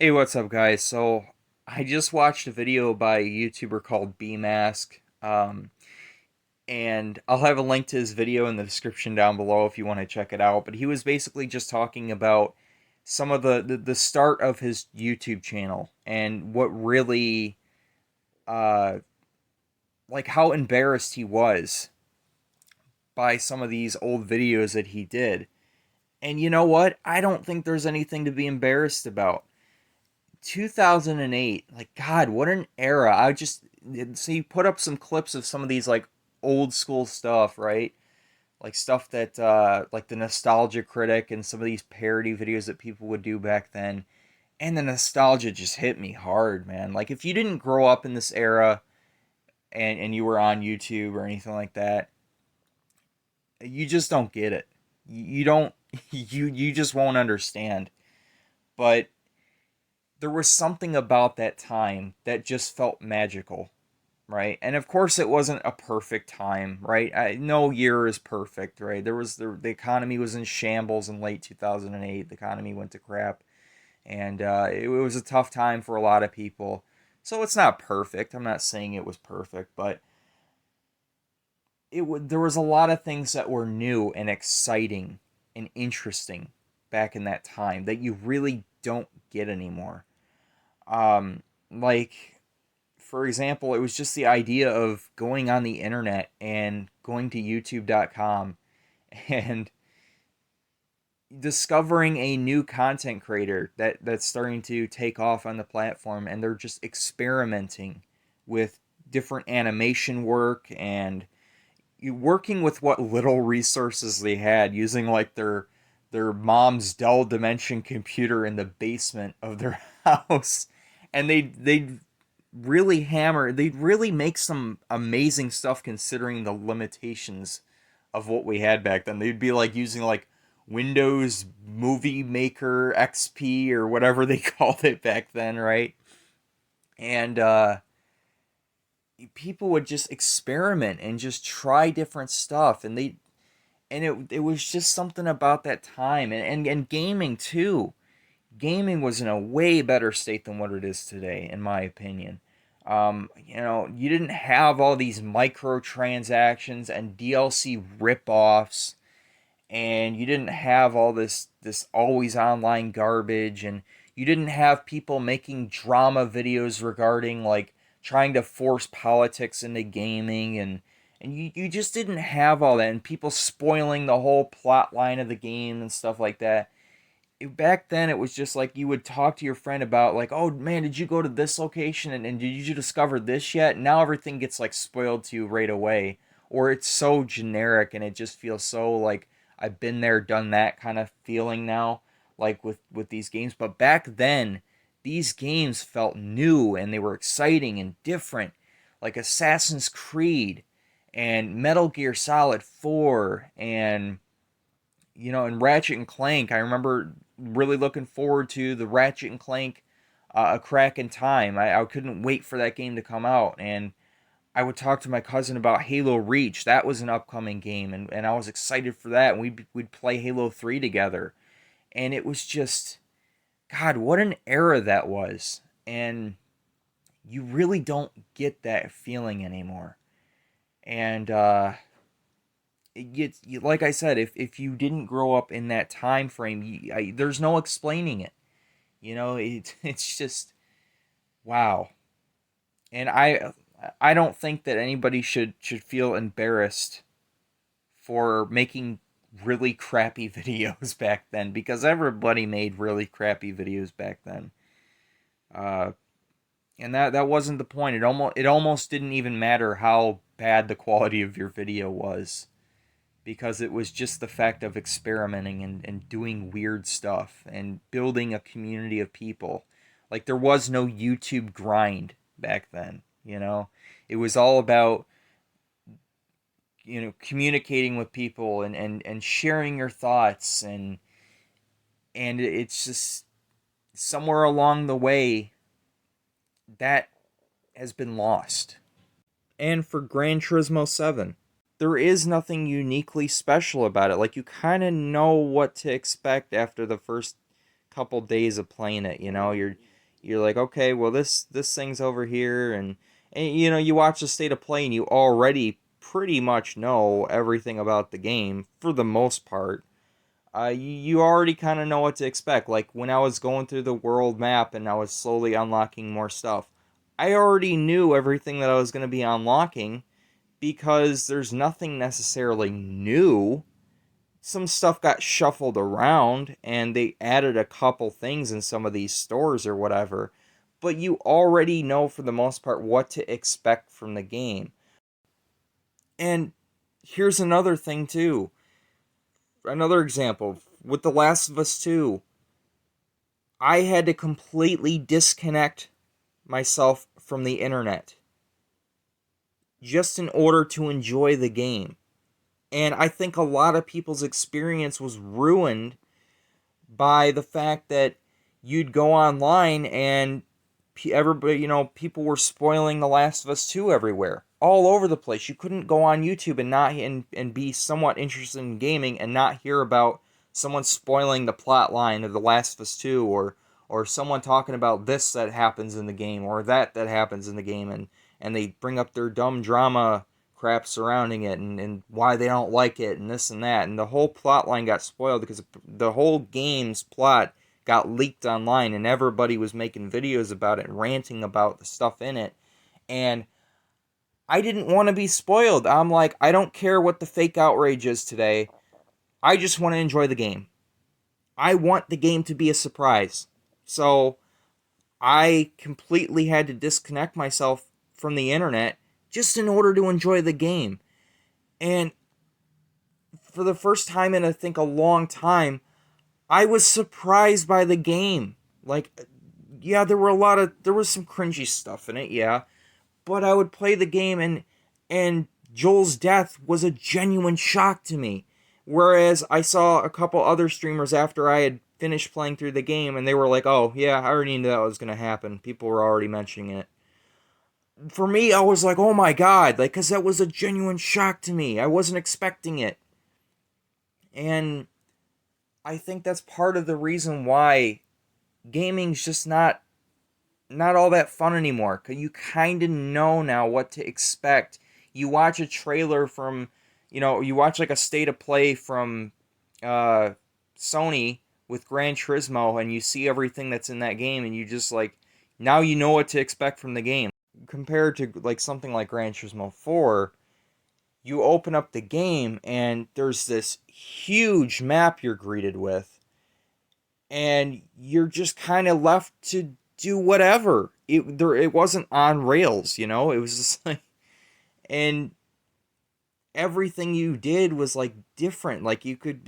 Hey, what's up, guys? So, I just watched a video by a YouTuber called BMask, and I'll have a link to his video in the description down below if you want to check it out. But he was basically just talking about some of the start of his YouTube channel and what really, uh, like how embarrassed he was by some of these old videos that he did. And you know what? I don't think there's anything to be embarrassed about. 2008, like, God, what an era. I just see, put up some clips of some of these like old school stuff, right? Like stuff that like the Nostalgia Critic and some of these parody videos that people would do back then. And the nostalgia just hit me hard, man. Like, if you didn't grow up in this era and you were on YouTube or anything like that, you just don't get it. You don't you just won't understand. But there was something about that time that just felt magical, right? And of course, it wasn't a perfect time, right? No year is perfect, right? The economy was in shambles in late 2008. The economy went to crap, and it was a tough time for a lot of people. So it's not perfect. I'm not saying it was perfect, but there was a lot of things that were new and exciting and interesting back in that time that you really don't get anymore. Like, for example, it was just the idea of going on the internet and going to youtube.com and discovering a new content creator that's starting to take off on the platform, and they're just experimenting with different animation work and working with what little resources they had, using like their mom's Dell Dimension computer in the basement of their house. And they they'd really make some amazing stuff considering the limitations of what we had back then. They'd be like using like Windows Movie Maker XP or whatever they called it back then, right? And people would just experiment and just try different stuff, and it was just something about that time, and gaming too. Gaming was in a way better state than what it is today, in my opinion. You didn't have all these microtransactions and DLC rip-offs, and you didn't have all this always online garbage, and you didn't have people making drama videos regarding like trying to force politics into gaming, and you just didn't have all that, and people spoiling the whole plot line of the game and stuff like that. Back then it was just like you would talk to your friend about like, oh man, did you go to this location, and did you discover this yet? Now everything gets like spoiled to you right away, or it's so generic and it just feels so like I've been there done that kind of feeling now, like with these games. But back then these games felt new and they were exciting and different, like Assassin's Creed and Metal Gear Solid 4, and and Ratchet and Clank. I remember really looking forward to the Ratchet and Clank A Crack in Time. I couldn't wait for that game to come out, and I would talk to my cousin about Halo Reach. That was an upcoming game, and I was excited for that, and we'd play Halo 3 together. And it was just, God, what an era that was. And you really don't get that feeling anymore. And like I said, if you didn't grow up in that time frame, there's no explaining it. It's just wow. And I don't think that anybody should feel embarrassed for making really crappy videos back then, because everybody made really crappy videos back then. Uh, and that wasn't the point. It almost didn't even matter how bad the quality of your video was, because it was just the fact of experimenting and doing weird stuff and building a community of people. Like, there was no YouTube grind back then, you know? It was all about, communicating with people and sharing your thoughts, and it's just somewhere along the way that has been lost. And for Gran Turismo 7, there is nothing uniquely special about it. Like, you kind of know what to expect after the first couple days of playing it. You're like, okay, well this thing's over here, and you know, you watch the state of play and you already pretty much know everything about the game for the most part. You already kind of know what to expect. Like when I was going through the world map and I was slowly unlocking more stuff, I already knew everything that I was going to be unlocking because there's nothing necessarily new. Some stuff got shuffled around and they added a couple things in some of these stores or whatever, but you already know for the most part what to expect from the game. And here's another thing too. Another example with The Last of Us 2. I had to completely disconnect myself from the internet just in order to enjoy the game. And I think a lot of people's experience was ruined by the fact that you'd go online and everybody, you know, people were spoiling The Last of Us 2 everywhere, all over the place. You couldn't go on YouTube and not and be somewhat interested in gaming and not hear about someone spoiling the plot line of The Last of Us 2, or someone talking about this that happens in the game or that happens in the game, and they bring up their dumb drama crap surrounding it, and why they don't like it and this and that, and the whole plot line got spoiled because the whole game's plot got leaked online and everybody was making videos about it, ranting about the stuff in it. And I didn't want to be spoiled. I'm like, I don't care what the fake outrage is today. I just want to enjoy the game. I want the game to be a surprise. So I completely had to disconnect myself from the internet just in order to enjoy the game. And for the first time in, I think, a long time, I was surprised by the game. Like, yeah, there was some cringy stuff in it, yeah. But I would play the game, and Joel's death was a genuine shock to me. Whereas I saw a couple other streamers after I had finished playing through the game, and they were like, oh, yeah, I already knew that was going to happen. People were already mentioning it. For me, I was like, oh my god, like, because that was a genuine shock to me. I wasn't expecting it. And I think that's part of the reason why gaming's just not all that fun anymore. Cause you kind of know now what to expect. You watch a trailer from, you watch like a state of play from uh, Sony with Gran Turismo, and you see everything that's in that game, and you just like, now you know what to expect from the game. Compared to like something like Gran Turismo 4, you open up the game and there's this huge map you're greeted with, and you're just kind of left to do whatever. It wasn't on rails, you know. It was just like, and everything you did was like different. Like you could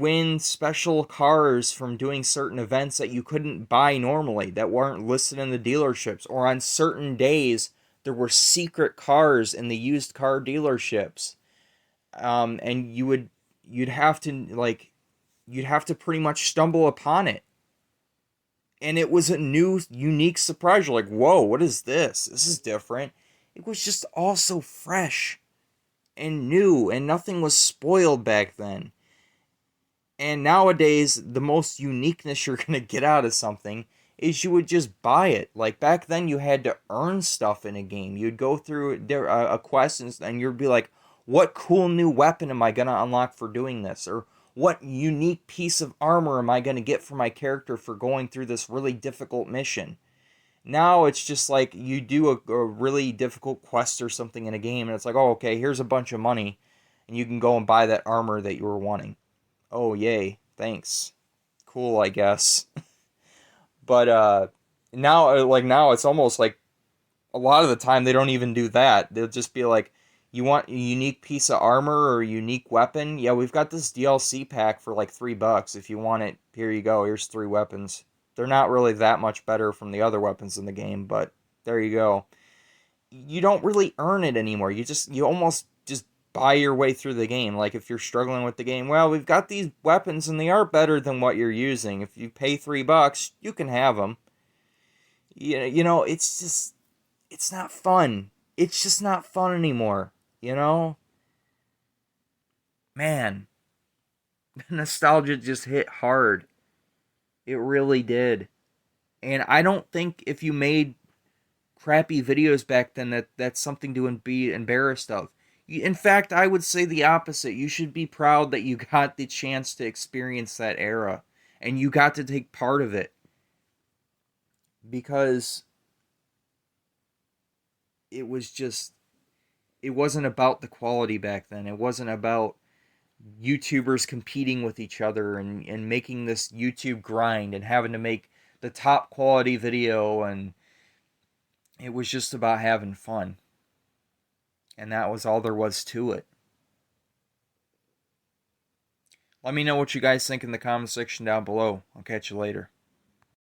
win special cars from doing certain events that you couldn't buy normally, that weren't listed in the dealerships, or on certain days there were secret cars in the used car dealerships. And you'd have to like you'd have to pretty much stumble upon it. And it was a new, unique surprise. You're like, whoa, what is this? This is different. It was just all so fresh and new, and nothing was spoiled back then. And nowadays, the most uniqueness you're going to get out of something is you would just buy it. Like back then, you had to earn stuff in a game. You'd go through a quest, and you'd be like, what cool new weapon am I going to unlock for doing this? Or what unique piece of armor am I going to get for my character for going through this really difficult mission? Now it's just like you do a really difficult quest or something in a game, and it's like, oh, okay, here's a bunch of money, and you can go and buy that armor that you were wanting. Oh, yay, thanks. Cool, I guess. But now it's almost like a lot of the time they don't even do that. They'll just be like, you want a unique piece of armor or a unique weapon? Yeah, we've got this DLC pack for like $3. If you want it, here you go. Here's 3 weapons. They're not really that much better from the other weapons in the game, but there you go. You don't really earn it anymore. You almost just buy your way through the game. Like if you're struggling with the game, well, we've got these weapons and they are better than what you're using. If you pay $3, you can have them. It's just, it's not fun. It's just not fun anymore. You know, man, nostalgia just hit hard. It really did. And I don't think if you made crappy videos back then that's something to be embarrassed of. In fact, I would say the opposite. You should be proud that you got the chance to experience that era and you got to take part of it, because it was just, it wasn't about the quality back then. It wasn't about YouTubers competing with each other and making this YouTube grind and having to make the top quality video, and it was just about having fun. And that was all there was to it. Let me know what you guys think in the comment section down below. I'll catch you later.